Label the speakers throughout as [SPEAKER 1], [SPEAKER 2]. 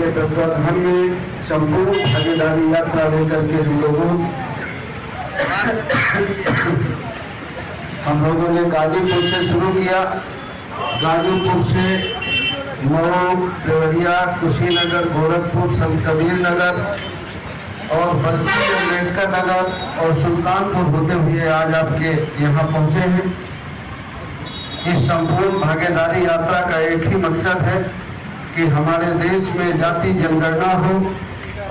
[SPEAKER 1] के तत्वाधान में संपूर्ण भागीदारी यात्रा लेकर के हम लोगों ने गाजीपुर से शुरू किया। गाजीपुर से मऊ, देवरिया, कुशीनगर, गोरखपुर, संत कबीर नगर और बस्ती, अम्बेडकर नगर और सुल्तानपुर होते हुए आज आपके यहाँ पहुँचे हैं। इस संपूर्ण भागीदारी यात्रा का एक ही मकसद है कि हमारे देश में जाति जनगणना हो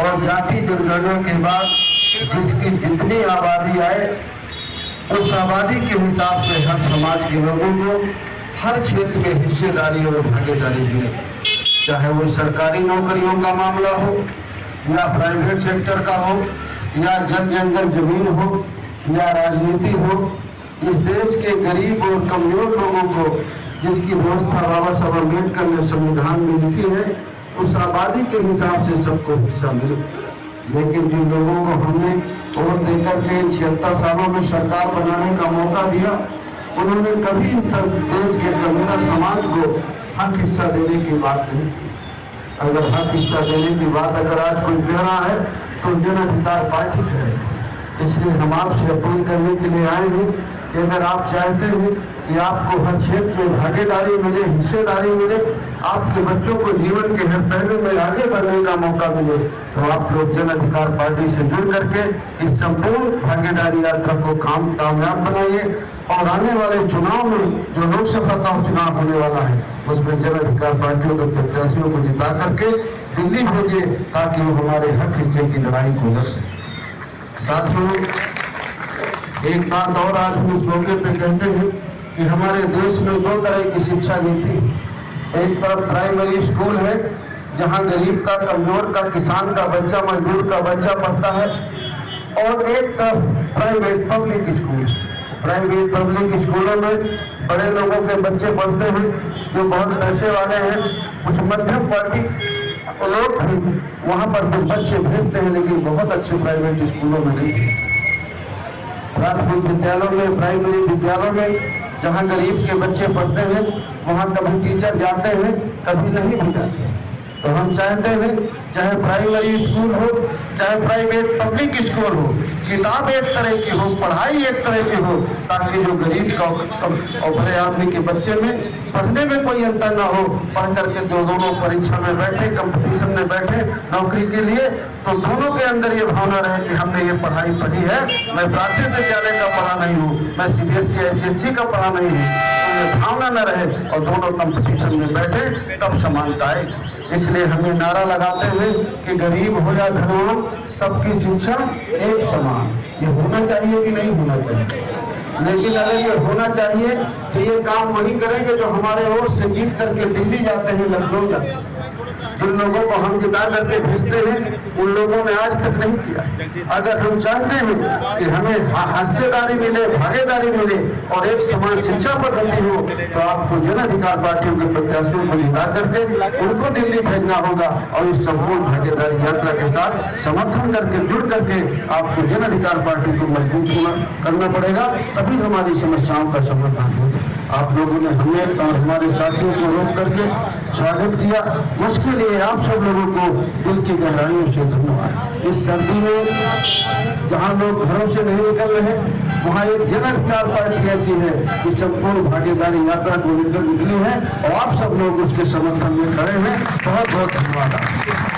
[SPEAKER 1] और जाति जनगणना के बाद जिसकी जितनी आबादी आए उस आबादी के हिसाब से हर समाज के लोगों को हर क्षेत्र में हिस्सेदारी और भागीदारी मिले, चाहे वो सरकारी नौकरियों का मामला हो या प्राइवेट सेक्टर का हो या जल जंगल जमीन हो या राजनीति हो। इस देश के गरीब और कमजोर लोगों को जिसकी व्यवस्था बाबा साहब अम्बेडकर ने संविधान में लिखी है उस आबादी के हिसाब से सबको हिस्सा मिले। लेकिन जिन लोगों को हमने वोट देकर के 76 सालों में सरकार बनाने का मौका दिया उन्होंने कभी देश के कमजोर समाज को हक हिस्सा देने की बात नहीं। अगर हक हिस्सा देने की बात अगर आज कोई कह रहा है तो जन अधिकार पार्टी है। इसलिए हम आपसे अपील करने के लिए आए हैं कि अगर आप चाहते हैं कि आपको हर क्षेत्र में भागीदारी मिले, हिस्सेदारी मिले, आपके बच्चों को जीवन के हर पहलू में आगे बढ़ने का मौका मिले, तो आप लोग जन अधिकार पार्टी से जुड़ करके इस संपूर्ण भागीदारी यात्रा को कामयाब बनाइए और आने वाले चुनाव में जो लोकसभा का चुनाव होने वाला है उसमें जन अधिकार पार्टियों के प्रत्याशियों को जिता करके दिल्ली भेजिए ताकि वो हमारे हक हिस्से की लड़ाई को लड़ सके। साथियों, एक बात और आज हम इस मौके पे कहते हैं कि हमारे देश में 2 तरह की शिक्षा नीति। एक तरफ प्राइमरी स्कूल है जहां गरीब का, कमजोर का, किसान का बच्चा, मजदूर का बच्चा पढ़ता है, और एक तरफ private public school. Private public स्कूलों में बड़े लोगों के बच्चे पढ़ते हैं जो बहुत पैसे वाले हैं, कुछ मध्यम वर्गीय लोग भी वहां पर कुछ बच्चे भेजते हैं, लेकिन बहुत अच्छे प्राइवेट स्कूलों में नहीं। प्राथमिक विद्यालयों में, प्राइमरी विद्यालयों में जहां गरीब के बच्चे पढ़ते हैं वहां कभी टीचर जाते हैं, कभी नहीं भी जाते। तो हम चाहते हैं चाहे प्राइमरी स्कूल हो चाहे प्राइवेट पब्लिक स्कूल हो, किताब एक तरह की हो, पढ़ाई एक तरह की हो, ताकि जो गरीब का और बड़े आदमी के बच्चे में पढ़ने में कोई अंतर ना हो। पढ़ करके जो दोनों परीक्षा में बैठे, कंपटीशन में बैठे नौकरी के लिए, तो दोनों के अंदर ये भावना रहे कि हमने ये पढ़ाई पढ़ी है, मैं प्राथमिक विद्यालय का पढ़ा नहीं हूँ, मैं CBSE SSC का पढ़ा नहीं हूँ, तो ये भावना न रहे और दोनों कंपटीशन में बैठे, तब समानता आएगी। इसलिए हमें नारा लगाते हुए कि गरीब हो या धनवान सबकी शिक्षा एक समान, ये होना चाहिए कि नहीं होना चाहिए। लेकिन अगर ये होना चाहिए तो ये काम वही करेंगे जो हमारे ओर से जीत करके दिल्ली जाते हैं, लखनऊ जाते हैं। जिन लोगों को हम जिता करके भेजते हैं उन लोगों ने आज तक नहीं किया। अगर हम चाहते हैं कि हमें हिस्सेदारी मिले, भागीदारी मिले और एक समान शिक्षा पद्धति हो, तो आपको जन अधिकार पार्टियों के प्रत्याशियों को जिता करके उनको दिल्ली भेजना होगा और इस संपूर्ण भागीदारी यात्रा के साथ समर्थन करके जुड़ करके आपको जन अधिकार पार्टी को मजबूत करना पड़ेगा, तभी हमारी समस्याओं का समाधान होगा। आप लोगों ने हमें और हमारे साथियों को रोक करके स्वागत किया, उसके लिए आप सब लोगों को दिल की गहराइयों से धन्यवाद। इस सर्दी में जहां लोग घरों से नहीं निकल रहे वहां एक जन अधिकार पार्टी ऐसी है कि संपूर्ण भागीदारी यात्रा को लेकर निकली है और आप सब लोग उसके समर्थन में खड़े हैं। बहुत बहुत धन्यवाद।